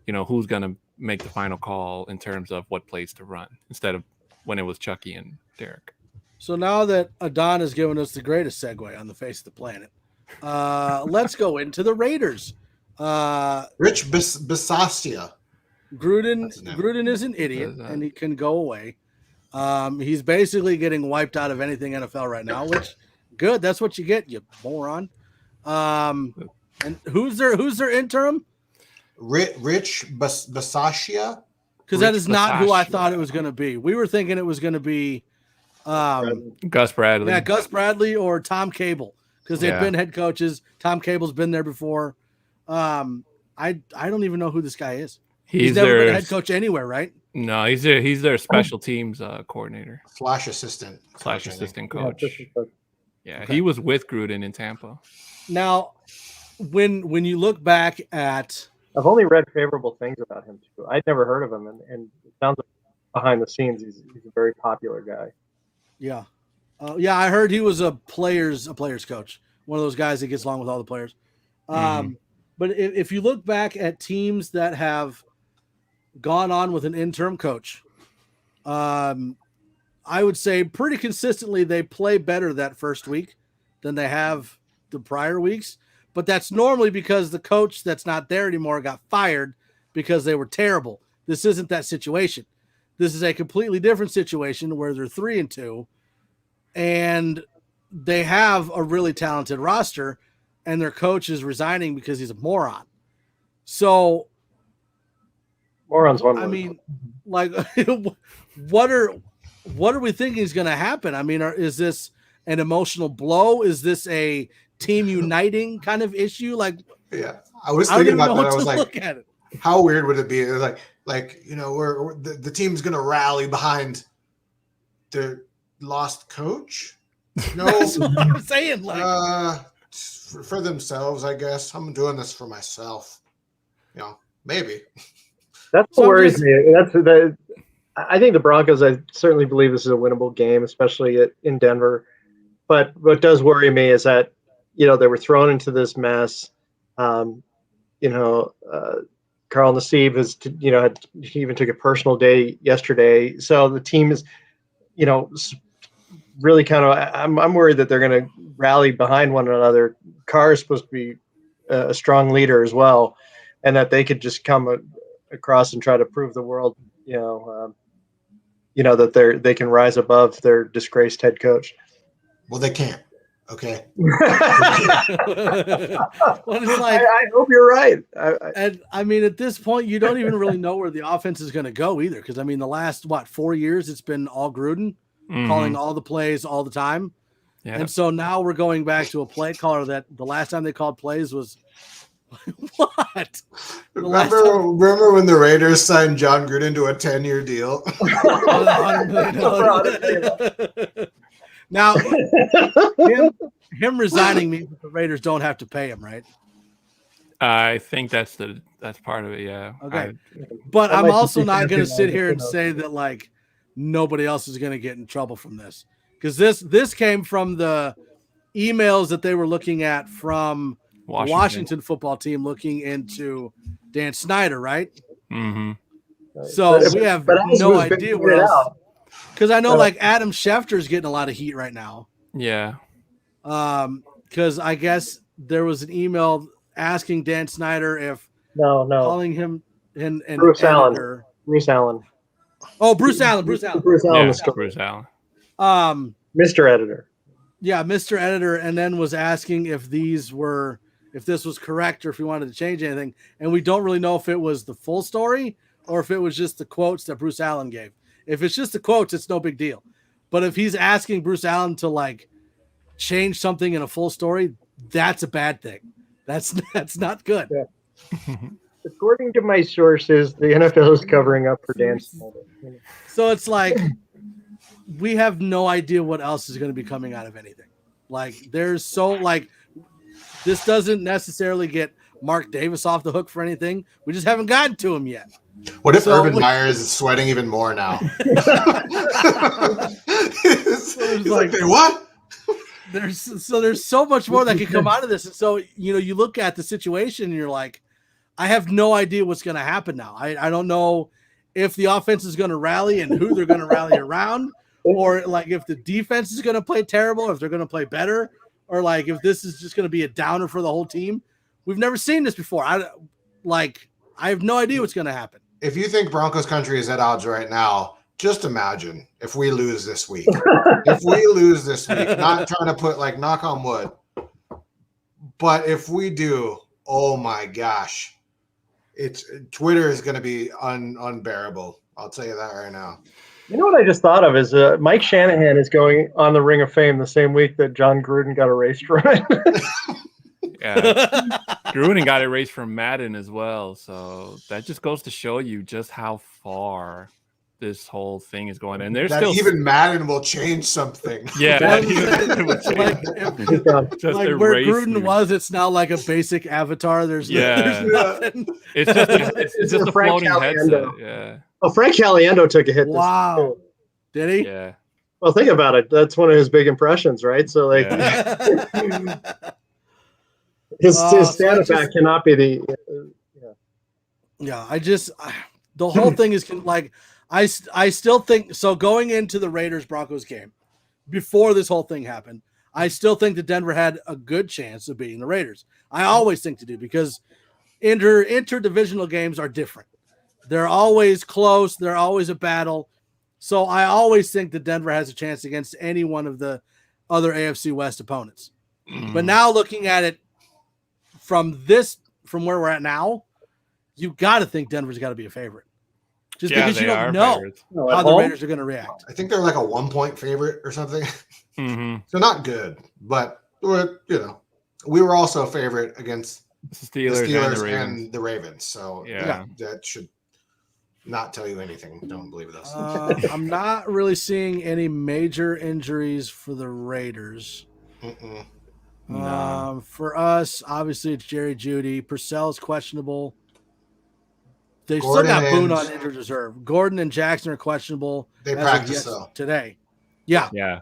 who's going to make the final call in terms of what plays to run instead of when it was Chucky and Derek. So now that Adon has given us the greatest segue on the face of the planet, let's go into the Raiders. Rich Bisaccia. Gruden is an idiot, and he can go away. He's basically getting wiped out of anything NFL right now, which good. That's what you get, you moron. And who's their interim? Rich Bisaccia. Because that is not who I thought it was going to be. We were thinking it was going to be Gus Bradley. Yeah, Gus Bradley or Tom Cable, because they've been head coaches. Tom Cable's been there before. I don't even know who this guy is. He's never been a head coach anywhere, right? No, he's their special teams coordinator. Slash assistant coach. Yeah, okay. He was with Gruden in Tampa. Now, when you look back at, I've only read favorable things about him too. I'd never heard of him, and it sounds like behind the scenes he's a very popular guy. Yeah, I heard he was a players coach, one of those guys that gets along with all the players. But if you look back at teams that have gone on with an interim coach, I would say pretty consistently they play better that first week than they have the prior weeks. But that's normally because the coach that's not there anymore got fired because they were terrible. This isn't that situation. This is a completely different situation where they're 3-2 and they have a really talented roster and their coach is resigning because he's a moron. So, Moron's one word. I mean, like, what are we thinking is going to happen? I mean, is this an emotional blow? Is this a team uniting kind of issue? Like, yeah, I was thinking about that. I was like, look at it. How weird would it be? Like you know, we're the team's gonna rally behind the lost coach. No, that's what I'm saying. Like, for themselves, I guess. I'm doing this for myself. You know, maybe. That's what worries me. I think the Broncos. I certainly believe this is a winnable game, especially in Denver. But what does worry me is that they were thrown into this mess. Carl Nassib he even took a personal day yesterday. So the team is, really kind of. I'm worried that they're going to rally behind one another. Carr is supposed to be a strong leader as well, and that they could just come across and try to prove the world, that they can rise above their disgraced head coach. Well, they can't. Okay. Well, it's like, I hope you're right. And I mean, at this point, you don't even really know where the offense is going to go either. Because I mean, the last 4 years, it's been all Gruden calling all the plays all the time. Yeah. And so now we're going back to a play caller that the last time they called plays was what? Remember when the Raiders signed John Gruden to a 10-year deal? Now, him resigning means that the Raiders don't have to pay him, right? I think that's part of it. Yeah. Okay. But I'm also not going to sit here and say that like nobody else is going to get in trouble from this, because this came from the emails that they were looking at from Washington football team looking into Dan Snyder, right? Mm-hmm. So we have no idea where else. Because I know like Adam Schefter's getting a lot of heat right now. Yeah. Because I guess there was an email asking Dan Snyder if calling him an Bruce editor. Allen. Oh, Bruce Allen. Bruce Allen. Bruce Allen. Mr. Editor. Yeah, Mr. Editor, and then was asking if this was correct or if he wanted to change anything. And we don't really know if it was the full story or if it was just the quotes that Bruce Allen gave. If it's just the quotes, it's no big deal. But if he's asking Bruce Allen to like change something in a full story, that's a bad thing. That's not good. Yeah. According to my sources, the NFL is covering up for Dan Snyder. So it's like we have no idea what else is going to be coming out of anything. Like this doesn't necessarily get Mark Davis off the hook for anything. We just haven't gotten to him yet. What if Urban Meyer is sweating even more now? He's like, what? There's so much more that could come out of this. And so, you look at the situation and you're like, I have no idea what's going to happen now. I don't know if the offense is going to rally and who they're going to rally around, or like if the defense is going to play terrible, or if they're going to play better, or like if this is just going to be a downer for the whole team. We've never seen this before. I have no idea what's going to happen. If you think Broncos country is at odds right now, just imagine if we lose this week. If we lose this week, not trying to put like knock on wood, but if we do, oh my gosh, Twitter is going to be unbearable. I'll tell you that right now. You know what I just thought of is Mike Shanahan is going on the Ring of Fame the same week that John Gruden got erased from it. Yeah, Gruden got erased from Madden as well, so that just goes to show you just how far this whole thing is going. And there's that still even Madden will change something. Yeah, like where Gruden was, it's now like a basic avatar. There's nothing. It's just a floating headset. Yeah. Oh, Frank Caliendo took a hit. Wow. Did he? Yeah. Well, think about it. That's one of his big impressions, right? So like. Yeah. His stand-up act cannot be the. Yeah, the whole thing is like, I still think so. Going into the Raiders Broncos game, before this whole thing happened, I still think that Denver had a good chance of beating the Raiders. I always think to do because interdivisional games are different. They're always close. They're always a battle. So I always think that Denver has a chance against any one of the other AFC West opponents. But now looking at it from where we're at now, you got to think Denver's got to be a favorite. Just because you don't know how the Raiders are going to react. I think they're like a 1-point favorite or something. Mm-hmm. So not good, but we were also a favorite against the Steelers and the Ravens. So that should not tell you anything. Don't believe this. I'm not really seeing any major injuries for the Raiders. No. For us, obviously it's Jerry Jeudy. Purcell's questionable. They still got Boone on injured reserve. Gordon and Jackson are questionable. They practice though today. Yeah. Yeah.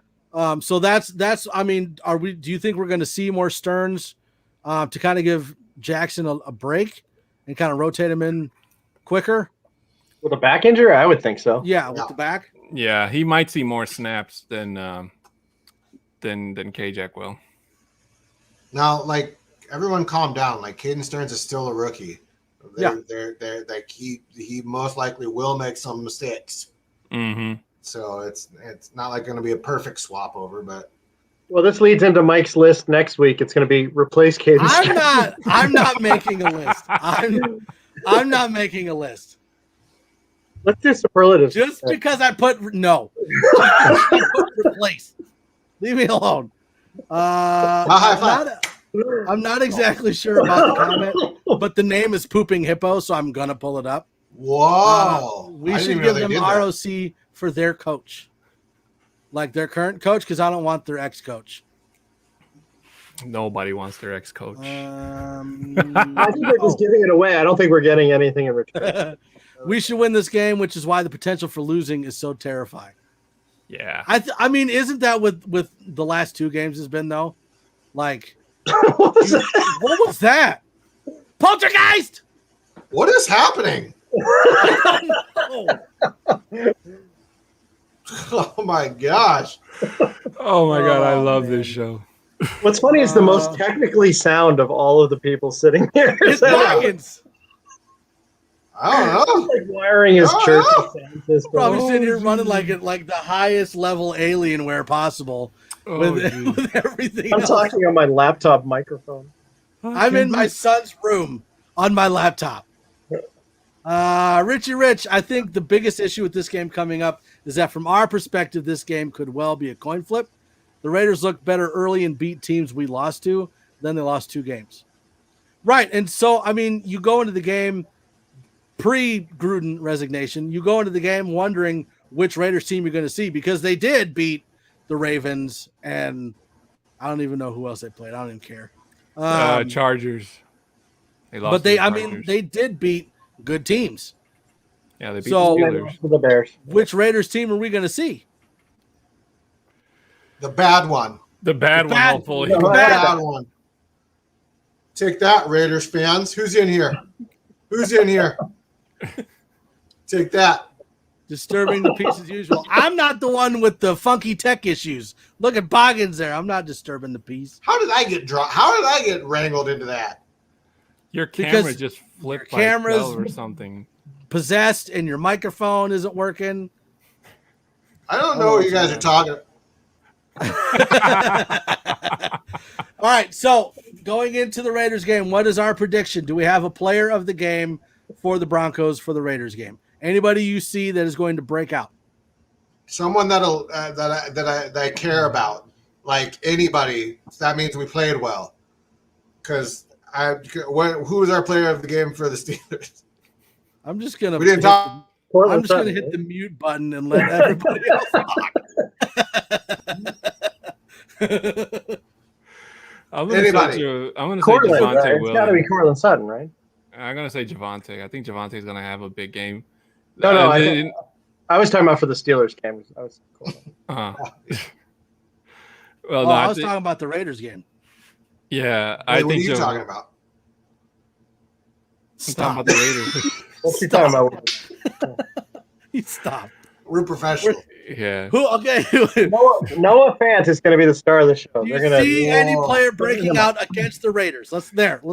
So that's. I mean, do you think we're going to see more Stearns to kind of give Jackson a break and kind of rotate him in quicker? With a back injury, I would think so. Yeah, with the back. Yeah, he might see more snaps than K-Jack will. Now, like everyone, calm down. Like Caden Stearns is still a rookie. They're like he most likely will make some mistakes. Mm-hmm. So it's not like going to be a perfect swap over, but well, this leads into Mike's list next week. It's going to be replace Caden. I'm not making a list. I'm not making a list. Let's do superlatives. Just because I put replace. Leave me alone. I'm not exactly sure about the comment, but the name is Pooping Hippo, so I'm gonna pull it up. Whoa! We should give them ROC for their coach, like their current coach, because I don't want their ex-coach. Nobody wants their ex-coach. I think they're just giving it away. I don't think we're getting anything in return. We should win this game, which is why the potential for losing is so terrifying. Yeah. I mean, isn't that what the last two games has been though? Like, what was that? Poltergeist! What is happening? Oh my gosh! Oh my god, I love this show. What's funny is the most technically sound of all of the people sitting here. It's Watkins. I don't know. Like wiring his church sound system. Probably sitting here running like the highest level Alienware possible with everything. I'm talking on my laptop microphone. I'm in my son's room on my laptop. Richie Rich, I think the biggest issue with this game coming up is that from our perspective, this game could well be a coin flip. The Raiders looked better early and beat teams we lost to, then they lost 2 games. Right, and so, I mean, you go into the game pre-Gruden resignation, you go into the game wondering which Raiders team you're going to see because they did beat the Ravens, and I don't even know who else they played. I don't even care. Chargers. They lost but Chargers. they did beat good teams. Yeah, they beat the Steelers. The Bears. Which Raiders team are we going to see? The bad one. The bad one, hopefully. The bad one. Take that, Raiders fans. Who's in here? Who's in here? Take that. Disturbing the peace as usual. I'm not the one with the funky tech issues. Look at Boggins there. I'm not disturbing the peace. How did I get How did I get wrangled into that? Your camera just flipped by itself or something. Possessed and your microphone isn't working. I don't know what you guys are talking. All right, so going into the Raiders game, what is our prediction? Do we have a player of the game for the Broncos for the Raiders game? Anybody you see that is going to break out? Someone that'll that I care about, like anybody. That means we played well. Because who was our player of the game for the Steelers? I'm just gonna. We didn't talk. I'm just gonna hit the mute button and let everybody else talk. I'm gonna say Javonte right? It's got to be Williams. Cortland Sutton, right? I'm gonna say Javonte. I think Javonte's gonna have a big game. No, I was talking about for the Steelers game. I was cool. Well, I was talking about the Raiders game. Yeah, I think. What are you talking about? I'm talking about the Raiders. What's he talking about? Stop. We're professional. Yeah. Who? Okay. Noah Fant is going to be the star of the show. Do They're you going see to. any player breaking out against the Raiders? Let's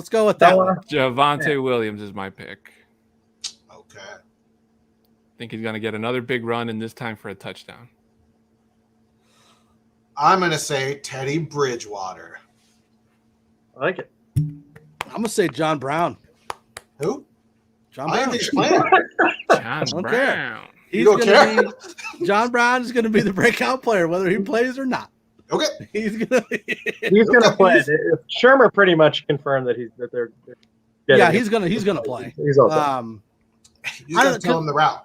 go with that one. Javonte Williams is my pick. Okay. I think he's going to get another big run, and this time for a touchdown. I'm going to say Teddy Bridgewater. I like it. I'm gonna say John Brown. Who? John I Brown. think he's playing. John don't Brown. He's don't gonna be John Brown is gonna be the breakout player, whether he plays or not. Okay. He's gonna. He's going to play. Shermer pretty much confirmed that they're Yeah, he's gonna play. He's also. You got to tell him the route.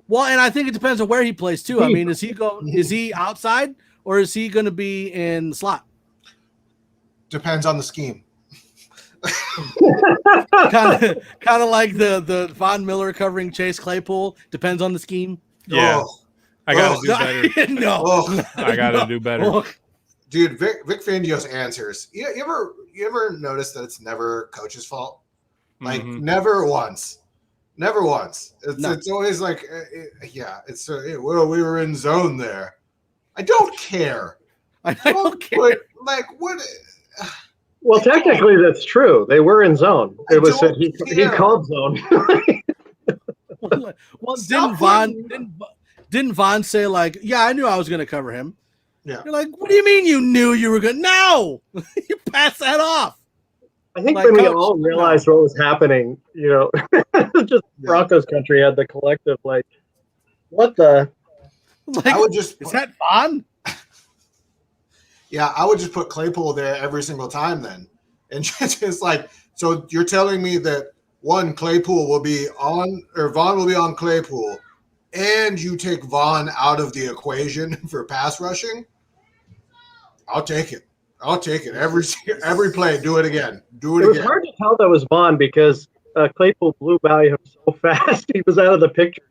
Well, and I think it depends on where he plays too. I mean, is he outside or is he going to be in the slot? Depends on the scheme. kind of like the Von Miller covering Chase Claypool. Depends on the scheme. Yeah. Oh, I got to do better. No, oh. I got to do better. Dude, Vic Fangio's answers. You ever notice that it's never coach's fault? Like never once. Never once. It's always like, well, we were in zone there. I don't care. I don't care. Like what? Well, technically, that's true. They were in zone. It was he called zone. Well, didn't Von say like, yeah, I knew I was going to cover him? Yeah. You're like, what do you mean you knew you were going to? No, you passed that off. I think Like, when we Coach, all realized what was happening, just Broncos country had the collective like, what the? Like, I would just is that Von? Yeah, I would just put Claypool there every single time then. And just like, so you're telling me that Claypool will be on, or Vaughn will be on Claypool, and you take Vaughn out of the equation for pass rushing? I'll take it. Every play, do it again. It was hard to tell that was Vaughn because Claypool blew by him so fast. He was out of the picture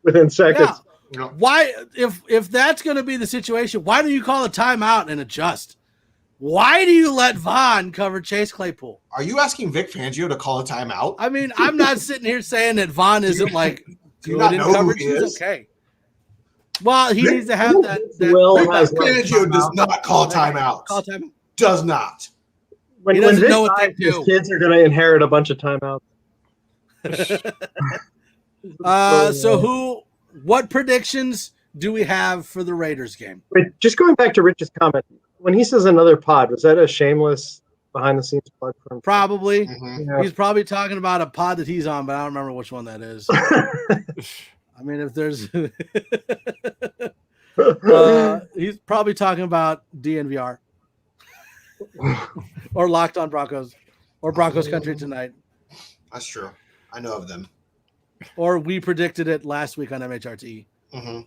within seconds. Yeah. Why, if that's going to be the situation, why do you call a timeout and adjust? Why do you let Vaughn cover Chase Claypool? Are you asking Vic Fangio to call a timeout? I mean, I'm not sitting here saying that Vaughn isn't like do you not good in know who coverage. he He's is? okay. Well, he needs to have that. Vic Fangio does not call timeouts. Call timeout. Does not. When He doesn't Vic know what they dies, his do. kids are going to inherit a bunch of timeouts. What predictions do we have for the Raiders game? Wait, just going back to Rich's comment, when he says another pod, was that a shameless behind-the-scenes plug for him? Probably. Mhm. Yeah. He's probably talking about a pod that he's on, but I don't remember which one that is. I mean, if there's he's probably talking about DNVR or Locked on Broncos or Broncos Country Tonight. That's true. I know of them. Or we predicted it last week on MHRT. Mm-hmm.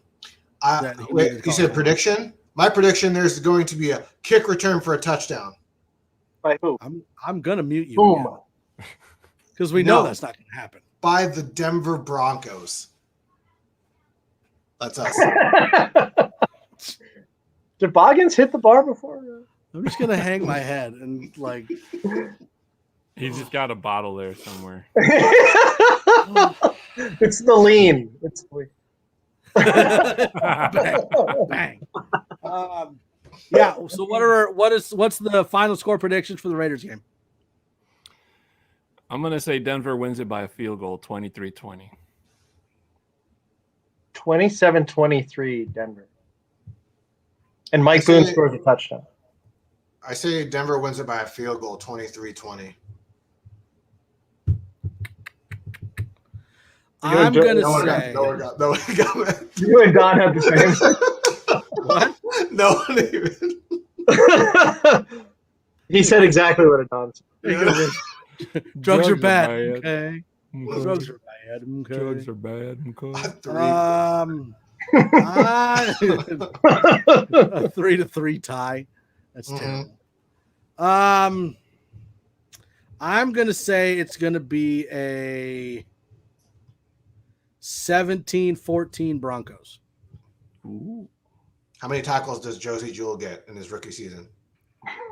Wait, You said prediction? My prediction, there's going to be a kick return for a touchdown. By who? I'm gonna mute you because we know that's not gonna happen. By the Denver Broncos. That's us. Did Boggins hit the bar before? I'm just gonna hang my head and like. He's just got a bottle there somewhere. It's the lean. It's the lean. Bang. Yeah. So what's the final score predictions for the Raiders game? I'm going to say Denver wins it by a field goal, 23-20. 27-23 Denver. And Mike Boone scores a touchdown. I say Denver wins it by a field goal, 23-20. I'm going to say. No one got it. You and Don have the same. What? No one even. He said exactly what it does. Drugs are bad. bad. Okay. Drugs are bad. Okay. Drugs are bad. A 3-3 tie. That's terrible. I'm gonna say it's gonna be a 17-14 Broncos. Ooh. How many tackles does Josie Jewell get in his rookie season?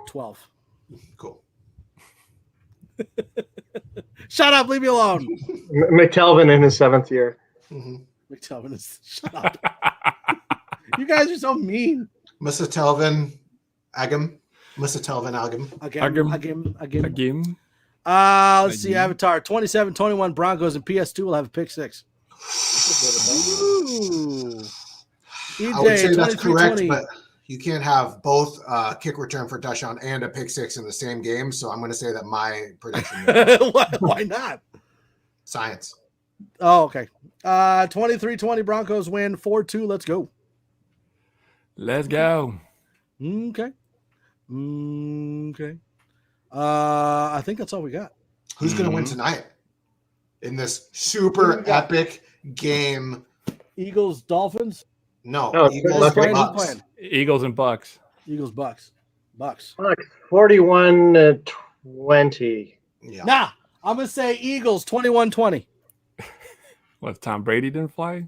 12. Cool. Shut up, leave me alone. McTelvin in his 7th year. McTelvin is shut up. You guys are so mean. Mr. Telvin Agam. Mr. Telvin Agam. Again. Let's see. Avatar 27-21 Broncos and PS2 will have a pick six. Ooh. EJ, I would say that's correct, 23-20. but you can't have both kick return for touchdown and a pick six in the same game. So I'm going to say that my prediction. Why not? Science. Oh, okay. 23-20 Broncos win 4-2. Let's go. Let's go. Okay. I think that's all we got. Who's going to win tonight in this super epic game? Eagles, Dolphins. No, No, Eagles, Playing, who's Bucks. playing? Eagles and Bucks. Eagles, Bucks. 41-20. Yeah. Nah, I'm going to say Eagles 21-20. What, Tom Brady didn't fly?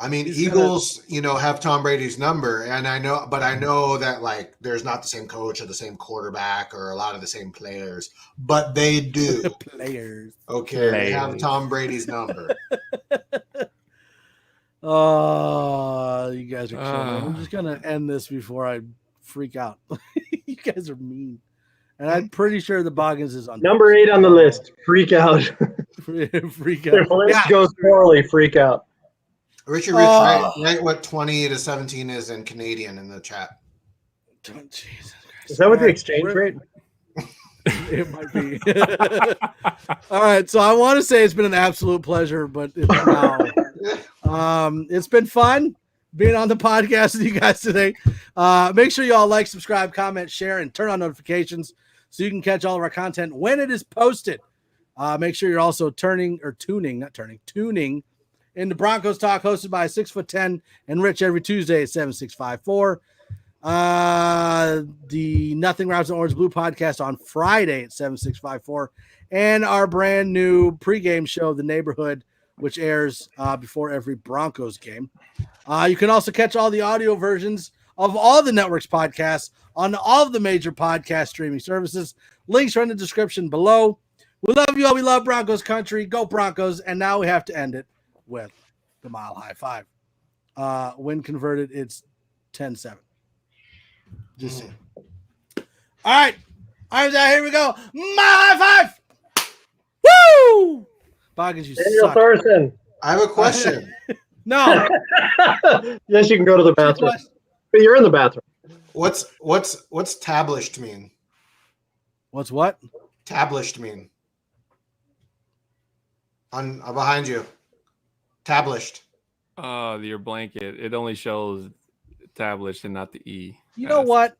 I mean, He's Eagles, have Tom Brady's number, and I know that like there's not the same coach or the same quarterback or a lot of the same players, but they do. Players. Okay, they have Tom Brady's number. Oh, you guys are killing me. I'm just going to end this before I freak out. You guys are mean. And I'm pretty sure the Boggins is on Number 8 on the list. Freak out. freak If the list goes poorly, freak out. Richard Rich, write what 20 to 17 is in Canadian in the chat. Jesus Christ. Is that what the exchange rate? It might be. All right, so I want to say it's been an absolute pleasure, but it's been fun being on the podcast with you guys today. Make sure you all like, subscribe, comment, share, and turn on notifications so you can catch all of our content when it is posted. Make sure you're also tuning into Broncos Talk, hosted by 6'10" and Rich every Tuesday at 7654. The Nothing Rhymes with Orange Blue podcast on Friday at 7654, and our brand new pregame show, The Neigh-borhood, which airs before every Broncos game. You can also catch all the audio versions of all the network's podcasts on all of the major podcast streaming services. Links are in the description below. We love you all. We love Broncos country. Go Broncos. And now we have to end it with the Mile High Five. When converted, it's 10-7. Just saying. All right. Here we go. Mile High Five. Woo! Boggins, you Daniel suck. Thorson. I have a question. No. Yes, you can go to the bathroom. But you're in the bathroom. What's tablished mean? What's what? Tablished mean? On behind you. Tablished. Your blanket. It only shows tablished and not the E. You know what?